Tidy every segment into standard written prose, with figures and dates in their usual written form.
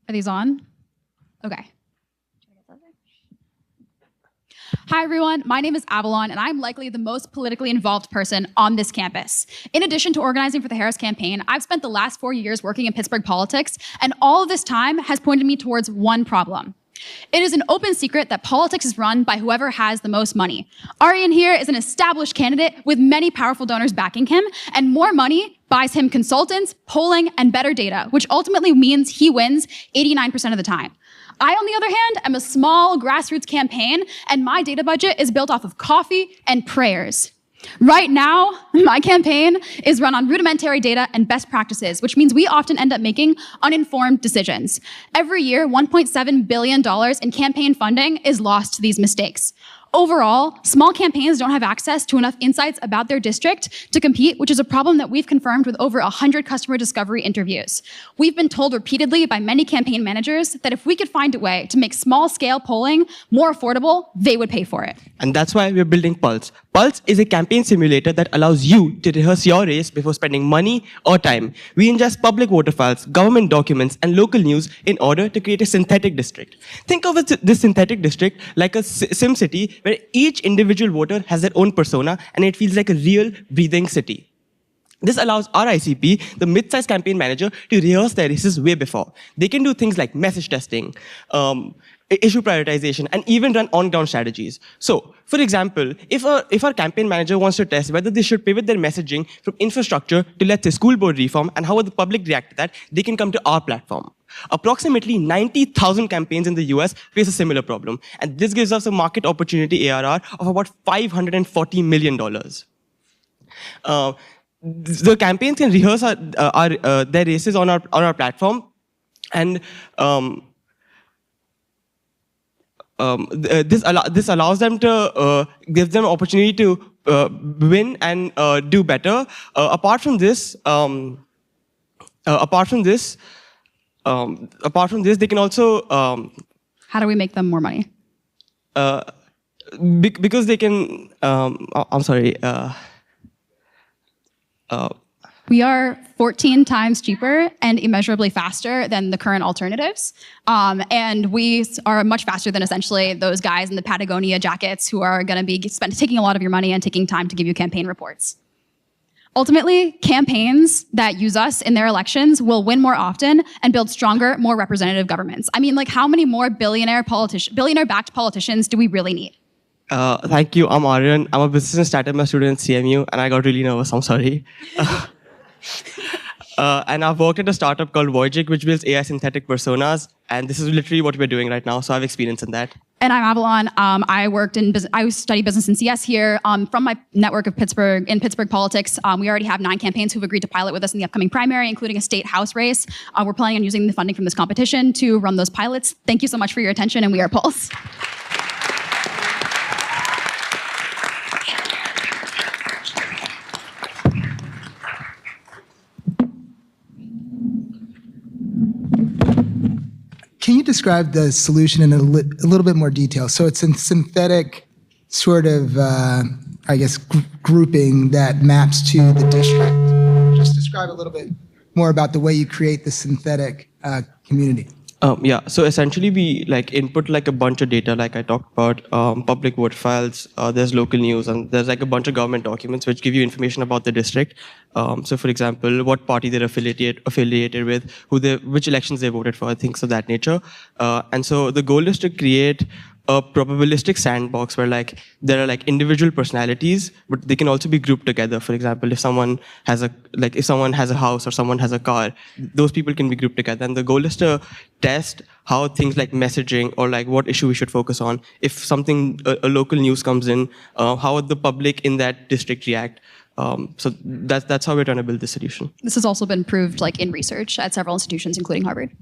Are these on? Okay. Hi, everyone. My name is Avalon, and I'm likely the most politically involved person on this campus. In addition to organizing for the Harris campaign, I've spent the last 4 years working in Pittsburgh politics, and all of this time has pointed me towards one problem. It is an open secret that politics is run by whoever has the most money. Aaryan here is an established candidate with many powerful donors backing him, and more money buys him consultants, polling, and better data, which ultimately means he wins 89% of the time. I, on the other hand, am a small grassroots campaign, and my data budget is built off of coffee and prayers. Right now, my campaign is run on rudimentary data and best practices, which means we often end up making uninformed decisions. Every year, $1.7 billion in campaign funding is lost to these mistakes. Overall, small campaigns don't have access to enough insights about their district to compete, which is a problem that we've confirmed with over 100 customer discovery interviews. We've been told repeatedly by many campaign managers that if we could find a way to make small-scale polling more affordable, they would pay for it. And that's why we're building Pulse. Pulse is a campaign simulator that allows you to rehearse your race before spending money or time. We ingest public voter files, government documents, and local news in order to create a synthetic district. Think of this synthetic district like a sim city where each individual voter has their own persona and it feels like a real, breathing city. This allows our ICP, the mid-sized campaign manager, to rehearse their races way before. They can do things like message testing, issue prioritization, and even run on-ground strategies. So, for example, if our campaign manager wants to test whether they should pivot their messaging from infrastructure to, let's say, school board reform, and how would the public react to that, they can come to our platform. Approximately 90,000 campaigns in the US face a similar problem, and this gives us a market opportunity ARR of about $540 million. The campaigns can rehearse their races on our platform, and this allows them to give them opportunity to win and do better. Apart from this, they can also. How do we make them more money? Because they can. I'm sorry. We are 14 times cheaper and immeasurably faster than the current alternatives. And we are much faster than essentially those guys in the Patagonia jackets who are going to be taking a lot of your money and taking time to give you campaign reports. Ultimately, campaigns that use us in their elections will win more often and build stronger, more representative governments. I mean, like, how many more billionaire-backed politicians do we really need? Thank you. I'm Aaryan. I'm a business and startup student at CMU, and I got really nervous. I'm sorry. And I've worked at a startup called Voyagic, which builds AI synthetic personas, and this is literally what we're doing right now, so I have experience in that. And I'm Avalon. I studied business and CS here. From my network of Pittsburgh politics, we already have 9 campaigns who've agreed to pilot with us in the upcoming primary, including a state house race. We're planning on using the funding from this competition to run those pilots. Thank you so much for your attention, and we are Pulse. Can you describe the solution in a little bit more detail? So it's a synthetic sort of, I guess, grouping that maps to the district. Just describe a little bit more about the way you create the synthetic community. Yeah, so essentially we input a bunch of data, like I talked about, public vote files, there's local news, and there's a bunch of government documents which give you information about the district. So for example, what party they're affiliated with, which elections they voted for, things of that nature. And so the goal is to create a probabilistic sandbox where there are individual personalities, but they can also be grouped together. For example, if someone has a house or someone has a car, those people can be grouped together. And the goal is to test how things like messaging or what issue we should focus on. If something, a local news comes in, how would the public in that district react? So that's how we're trying to build this solution. This has also been proved in research at several institutions, including Harvard.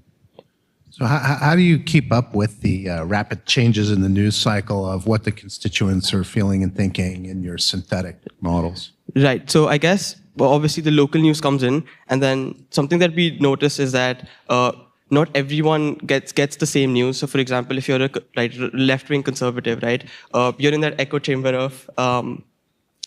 So how do you keep up with the rapid changes in the news cycle of what the constituents are feeling and thinking in your synthetic models? Right. So I guess, obviously, the local news comes in, and then something that we notice is that not everyone gets the same news. So, for example, if you're a left-wing conservative, right, you're in that echo chamber of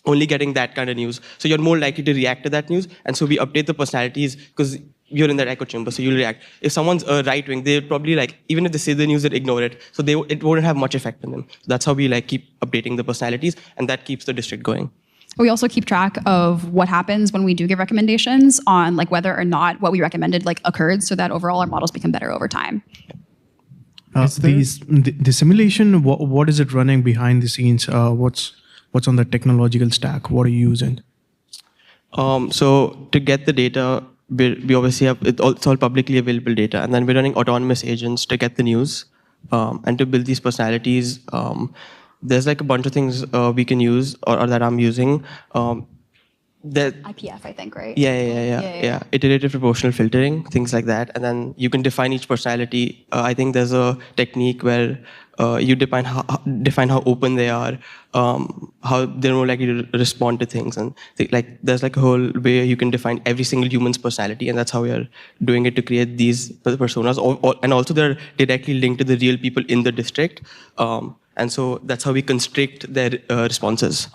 only getting that kind of news. So you're more likely to react to that news, and so we update the personalities because you're in that echo chamber, so you'll react. If someone's right wing, they probably like, even if they say the news, they ignore it, so it wouldn't have much effect on them. So that's how we like keep updating the personalities, and that keeps the district going. We also keep track of what happens when we do give recommendations on like whether or not what we recommended like occurred, so that overall our models become better over time. The simulation, what is it running behind the scenes? What's on the technological stack? What are you using? So to get the data, we obviously have it's all publicly available data, and then we're running autonomous agents to get the news, and to build these personalities. There's like a bunch of things we can use or that I'm using. IPF, I think, right? Yeah. Iterative proportional filtering, things like that. And then you can define each personality. I think there's a technique where you define how open they are, how they're more likely to respond to things. And there's like a whole way you can define every single human's personality. And that's how we are doing it to create these personas. And also they're directly linked to the real people in the district. And so that's how we constrict their responses.